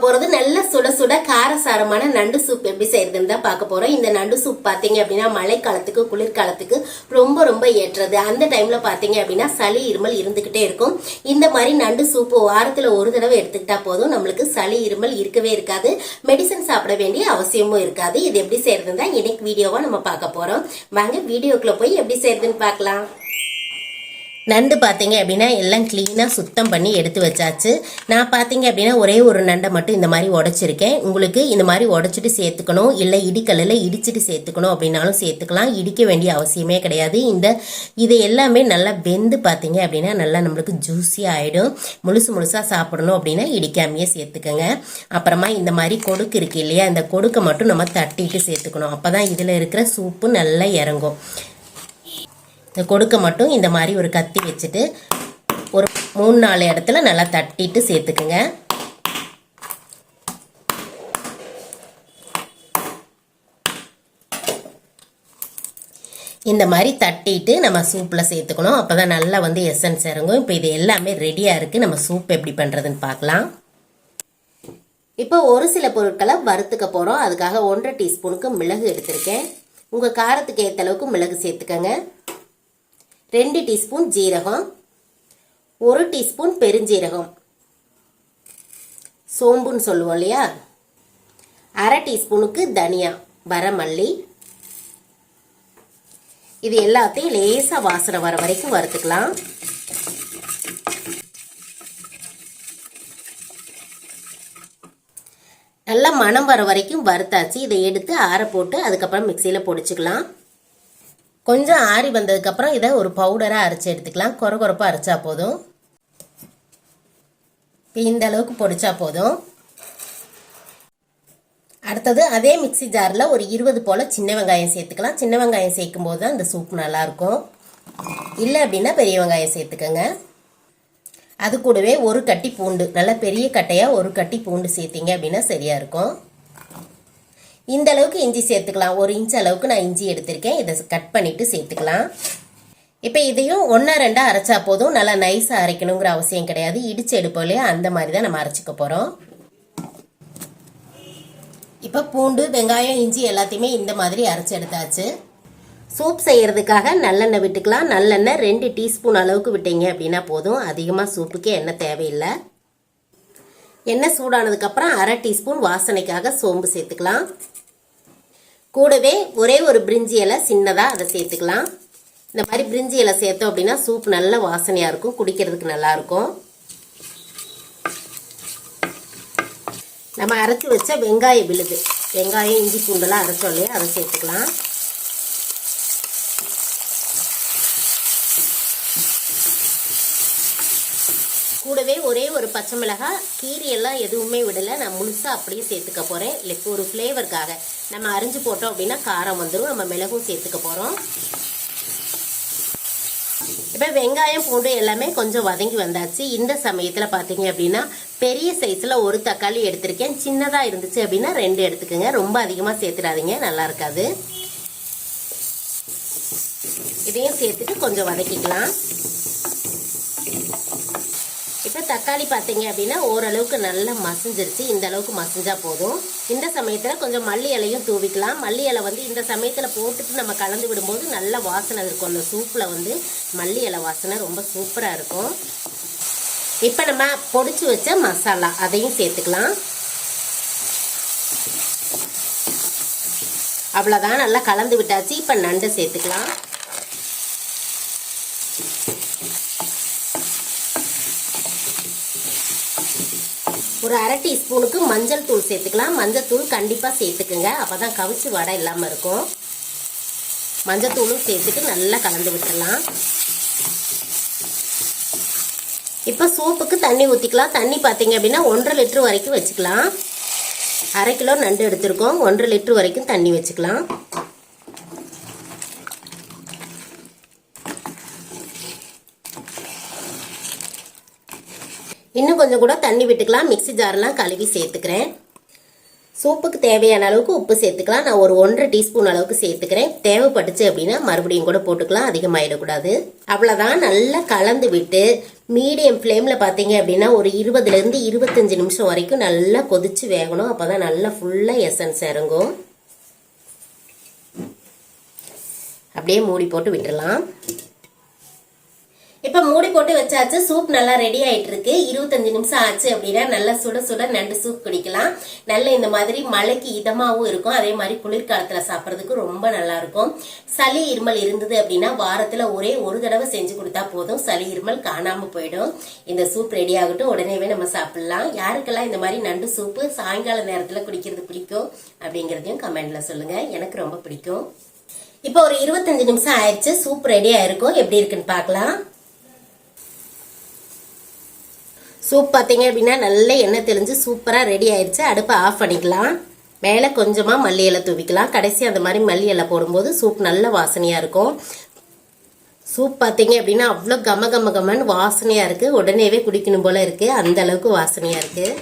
போறது நல்ல சுட சுட காரசாரமான நண்டு சூப் எப்படி செய்யறதுன்னு தான் பார்க்க போறோம். இந்த நண்டு சூப் பாத்தீங்க அப்படின்னா மழைக்காலத்துக்கு குளிர்காலத்துக்கு ரொம்ப ரொம்ப ஏற்றது. அந்த டைம்ல பாத்தீங்க அப்படின்னா சளி இருமல் இருந்துகிட்டே இருக்கும். இந்த மாதிரி நண்டு சூப் வாரத்துல ஒரு தடவை எடுத்துக்கிட்டா போதும், நம்மளுக்கு சளி இருமல் இருக்கவே இருக்காது, மெடிசன் சாப்பிட வேண்டிய அவசியமும் இருக்காது. இது எப்படி செய்யறதுன்னு தான் இன்னைக்கு வீடியோவா நம்ம பார்க்க போறோம். வாங்க வீடியோக்குள்ள போய் எப்படி செய்யறதுன்னு பார்க்கலாம். நண்டு பார்த்தீங்க அப்படின்னா எல்லாம் கிளீனாக சுத்தம் பண்ணி எடுத்து வச்சாச்சு. நான் பார்த்தீங்க அப்படின்னா ஒரே ஒரு நண்டை மட்டும் இந்த மாதிரி உடைச்சிருக்கேன். உங்களுக்கு இந்த மாதிரி உடைச்சிட்டு சேர்த்துக்கணும், இல்லை இடிக்கல்லில் இடிச்சிட்டு சேர்த்துக்கணும் அப்படின்னாலும் சேர்த்துக்கலாம். இடிக்க வேண்டிய அவசியமே கிடையாது. இது எல்லாமே நல்லா வெந்து பார்த்தீங்க அப்படின்னா நல்லா நம்மளுக்கு ஜூஸியாக ஆகிடும். முழுசாக சாப்பிடணும் அப்படின்னா இடிக்காமையே சேர்த்துக்கோங்க. அப்புறமா இந்த மாதிரி கொடுக்கு இருக்கு இல்லையா, இந்த கொடுக்கை மட்டும் நம்ம தட்டிட்டு சேர்த்துக்கணும். அப்போ தான் இதில் இருக்கிற சூப்பு நல்லா இறங்கும். இந்த கொடுக்க மட்டும் இந்த மாதிரி ஒரு கத்தி வச்சுட்டு ஒரு 3-4 இடத்துல நல்லா தட்டிட்டு சேர்த்துக்குங்க. இந்த மாதிரி தட்டிட்டு நம்ம சூப்பில் சேர்த்துக்கணும். அப்போ தான் நல்லா வந்து எசன்ஸ் இறங்கும். இப்போ இது எல்லாமே ரெடியாக இருக்குது. நம்ம சூப் எப்படி பண்ணுறதுன்னு பார்க்கலாம். இப்போ ஒரு சில பொருட்களை வறுத்துக்க போகிறோம். அதுக்காக 1.5 டீஸ்பூனுக்கு மிளகு எடுத்திருக்கேன். உங்கள் காரத்துக்கு ஏற்ற அளவுக்கு மிளகு சேர்த்துக்கங்க. 2 டீஸ்பூன் ஜீரகம், 1 டீஸ்பூன் பெருஞ்சீரகம், சோம்புன்னு சொல்லுவோம் இல்லையா, 1/2 டீஸ்பூனுக்கு தனியா, வரமல்லி. இது எல்லாத்தையும் லேசா வாசனை வர வரைக்கும் வறுத்துக்கலாம். நல்லா மணம் வர வரைக்கும் வறுத்தாச்சு. இதை எடுத்து ஆற போட்டு அதுக்கப்புறம் மிக்சியில் பொடிச்சுக்கலாம். கொஞ்சம் ஆறி வந்ததுக்கப்புறம் இதை ஒரு பவுடராக அரைச்சி எடுத்துக்கலாம். கொரகொரப்பாக அரைச்சா போதும். இந்த அளவுக்கு பொடிச்சா போதும். அடுத்தது அதே மிக்சி ஜாரில் ஒரு 20 போல் சின்ன வெங்காயம் சேர்த்துக்கலாம். சின்ன வெங்காயம் சேர்க்கும் போது தான் இந்த சூப் நல்லாயிருக்கும். இல்லை அப்படின்னா பெரிய வெங்காயம் சேர்த்துக்கோங்க. அது கூடவே ஒரு கட்டி பூண்டு, நல்லா பெரிய கட்டையாக ஒரு கட்டி பூண்டு சேர்த்திங்க அப்படின்னா சரியாக இருக்கும். இந்த அளவுக்கு இஞ்சி சேர்த்துக்கலாம். 1 இன்ச் அளவுக்கு நான் இஞ்சி எடுத்திருக்கேன். இதை கட் பண்ணிட்டு சேர்த்துக்கலாம். இப்போ இதையும் 1-2 அரைச்சா போதும். நல்லா நைஸாக அரைக்கணுங்கிற அவசியம் கிடையாது. இடிச்சு எடுப்போம் இல்லையா, அந்த மாதிரி தான் நம்ம அரைச்சிக்க போகிறோம். இப்போ பூண்டு, வெங்காயம், இஞ்சி எல்லாத்தையுமே இந்த மாதிரி அரைச்சி எடுத்தாச்சு. சூப் செய்யறதுக்காக நல்லெண்ணெய் விட்டுக்கலாம். நல்லெண்ணெய் 2 டீஸ்பூன் அளவுக்கு விட்டீங்க அப்படின்னா போதும். அதிகமாக சூப்புக்கு எண்ணெய் தேவையில்லை. எண்ணெய் சூடானதுக்கப்புறம் 1/2 டீஸ்பூன் வாசனைக்காக சோம்பு சேர்த்துக்கலாம். கூடவே ஒரே ஒரு பிரிஞ்சி இலை சின்னதாக அதை சேர்த்துக்கலாம். இந்த மாதிரி பிரிஞ்சி இலை சேர்த்தோம் அப்படின்னா சூப் நல்ல வாசனையாக இருக்கும், குடிக்கிறதுக்கு நல்லாயிருக்கும். நம்ம அரைச்சி வச்ச வெங்காய விழுது, வெங்காயம், இஞ்சி, பூண்டெல்லாம் அரைச்சோம் இல்லையா, அதை சேர்த்துக்கலாம். கூடவே ஒரே ஒரு பச்சை மிளகாய், கீரியெல்லாம் எதுவுமே விடலை, நான் முழுசாக அப்படியே சேர்த்துக்க போகிறேன். இல்லை ஒரு ஃப்ளேவருக்காக நம்ம அரிஞ்சு போட்டோம் அப்படின்னா காரம் வந்துடும். நம்ம மிளகும் சேர்த்துக்க போகிறோம். இப்போ வெங்காயம், பூண்டு எல்லாமே கொஞ்சம் வதங்கி வந்தாச்சு. இந்த சமயத்தில் பார்த்தீங்க அப்படின்னா பெரிய சைஸில் ஒரு தக்காளி எடுத்திருக்கேன். சின்னதாக இருந்துச்சு அப்படின்னா 2 எடுத்துக்கோங்க. ரொம்ப அதிகமாக சேர்த்துடாதீங்க, நல்லா இருக்காது. இதையும் சேர்த்துட்டு கொஞ்சம் வதக்கிக்கலாம். இப்போ தக்காளி பார்த்தீங்க அப்படின்னா ஓரளவுக்கு நல்லா மசிஞ்சிருச்சு. இந்த அளவுக்கு மசிஞ்சா போதும். இந்த சமயத்தில் கொஞ்சம் மல்லி இலையும் தூவிக்கலாம். மல்லி இலை வந்து இந்த சமயத்தில் போட்டுட்டு நம்ம கலந்து விடும்போது நல்ல வாசனை இருக்கும். அந்த சூப்பில் வந்து மல்லி இலை வாசனை ரொம்ப சூப்பராக இருக்கும். இப்போ நம்ம பொடிச்சு வச்ச மசாலா அதையும் சேர்த்துக்கலாம். அவ்வளோதான், நல்லா கலந்து விட்டாச்சு. இப்போ நண்டை சேர்த்துக்கலாம். ஒரு 1/2 டீஸ்பூனுக்கு மஞ்சள் தூள் சேர்த்துக்கலாம். மஞ்சள் தூள் கண்டிப்பாக சேர்த்துக்குங்க, அப்போ தான் கவிச்சு வடை இல்லாமல் இருக்கும். மஞ்சள் தூளும் சேர்த்துட்டு நல்லா கலந்து விட்டுடலாம். இப்போ சூப்புக்கு தண்ணி ஊற்றிக்கலாம். தண்ணி பார்த்தீங்க அப்படின்னா 1.5 லிட்டர் வரைக்கும் வச்சுக்கலாம். 1/2 கிலோ நண்டு எடுத்திருக்கோம். 1.5 லிட்டர் வரைக்கும் தண்ணி வச்சுக்கலாம். இன்னும் கொஞ்சம் கூட தண்ணி விட்டுக்கலாம். மிக்சி ஜாரெலாம் கழுவி சேர்த்துக்கிறேன். சூப்புக்கு தேவையான அளவுக்கு உப்பு சேர்த்துக்கலாம். நான் ஒரு 1.5 டீஸ்பூன் அளவுக்கு சேர்த்துக்கிறேன். தேவைப்பட்டுச்சு அப்படின்னா மறுபடியும் கூட போட்டுக்கலாம், அதிகமாயிடக்கூடாது. அவ்வளோதான். நல்லா கலந்து விட்டு மீடியம் ஃப்ளேமில் பார்த்தீங்க அப்படின்னா ஒரு 20லேருந்து 25 நிமிஷம் வரைக்கும் நல்லா கொதிச்சு வேகணும். அப்போ தான் நல்லா ஃபுல்லாக எசன்ஸ் இறங்கும். அப்படியே மூடி போட்டு விட்டுடலாம். இப்போ மூடி போட்டு வச்சாச்சு. சூப் நல்லா ரெடி ஆயிட்டு இருக்கு. 25 நிமிஷம் ஆச்சு அப்படின்னா நல்லா சுட சுட நண்டு சூப் குடிக்கலாம். நல்ல இந்த மாதிரி மழைக்கு இதமாவும் இருக்கும். அதே மாதிரி குளிர்காலத்துல சாப்பிட்றதுக்கு ரொம்ப நல்லா இருக்கும். சளி இருமல் இருந்தது அப்படின்னா வாரத்துல ஒரே ஒரு தடவை செஞ்சு கொடுத்தா போதும், சளி இருமல் காணாம போயிடும். இந்த சூப் ரெடி ஆகட்டும், உடனேவே நம்ம சாப்பிடலாம். யாருக்கெல்லாம் இந்த மாதிரி நண்டு சூப்பு சாயங்கால நேரத்துல குடிக்கிறது பிடிக்கும் அப்படிங்கறதையும் கமெண்ட்ல சொல்லுங்க. எனக்கு ரொம்ப பிடிக்கும். இப்போ ஒரு 25 நிமிஷம் ஆயிடுச்சு. சூப் ரெடி ஆயிருக்கும். எப்படி இருக்குன்னு பார்க்கலாம். சூப் பார்த்தீங்க அப்படின்னா நல்ல எண்ணெய் தெளிஞ்சு சூப்பராக ரெடி ஆயிடுச்சு. அடுப்பை ஆஃப் பண்ணிக்கலாம். மேலே கொஞ்சமாக மல்லி இலை தூவிக்கலாம். கடைசி அந்த மாதிரி மல்லி இலை போடும்போது சூப் நல்ல வாசனையாக இருக்கும். சூப் பார்த்தீங்க அப்படின்னா அவ்வளோ கம கம கமன்னு வாசனையாக இருக்குது. உடனேவே குடிக்கணும் போல இருக்குது, அந்த அளவுக்கு வாசனையாக இருக்குது.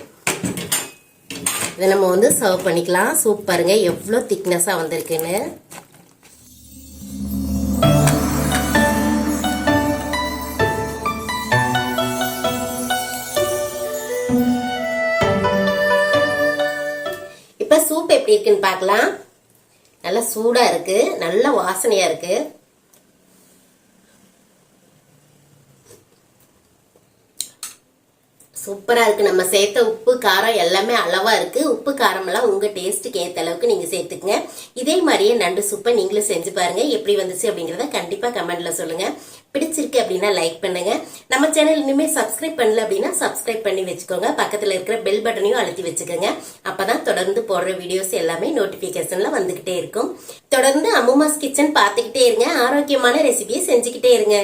இதை நம்ம சர்வ் பண்ணிக்கலாம். சூப் பாருங்க எவ்வளோ திக்னஸாக வந்திருக்குன்னு. இப்ப சூப் எப்படி இருக்குன்னு பார்க்கலாம். நல்லா சூடா இருக்கு, நல்ல வாசனையா இருக்கு. சூப்பரா இருக்கு. நம்ம சேர்த்த உப்பு காரம் எல்லாமே அளவா இருக்கு. உப்பு காரம் எல்லாம் உங்க டேஸ்ட்டுக்கு ஏத்த அளவுக்கு நீங்க சேர்த்துக்குங்க. இதே மாதிரியே நண்டு சூப்பை நீங்களும் செஞ்சு பாருங்க. எப்படி வந்துச்சு அப்படிங்கறத கண்டிப்பா கமெண்ட்ல சொல்லுங்க. பிடிச்சிருக்கு அப்படின்னா லைக் பண்ணுங்க. நம்ம சேனல் இனிமே சப்ஸ்கிரைப் பண்ணல அப்படின்னா சப்ஸ்கிரைப் பண்ணி வச்சுக்கோங்க. பக்கத்துல இருக்கிற பெல் பட்டனையும் அழுத்தி வச்சுக்கோங்க. அப்பதான் தொடர்ந்து போடுற வீடியோஸ் எல்லாமே நோட்டிபிகேஷன்ல வந்துகிட்டே இருக்கும். தொடர்ந்து அம்முமாஸ் கிச்சன் பார்த்துக்கிட்டே இருங்க. ஆரோக்கியமான ரெசிபியை செஞ்சுக்கிட்டே இருங்க.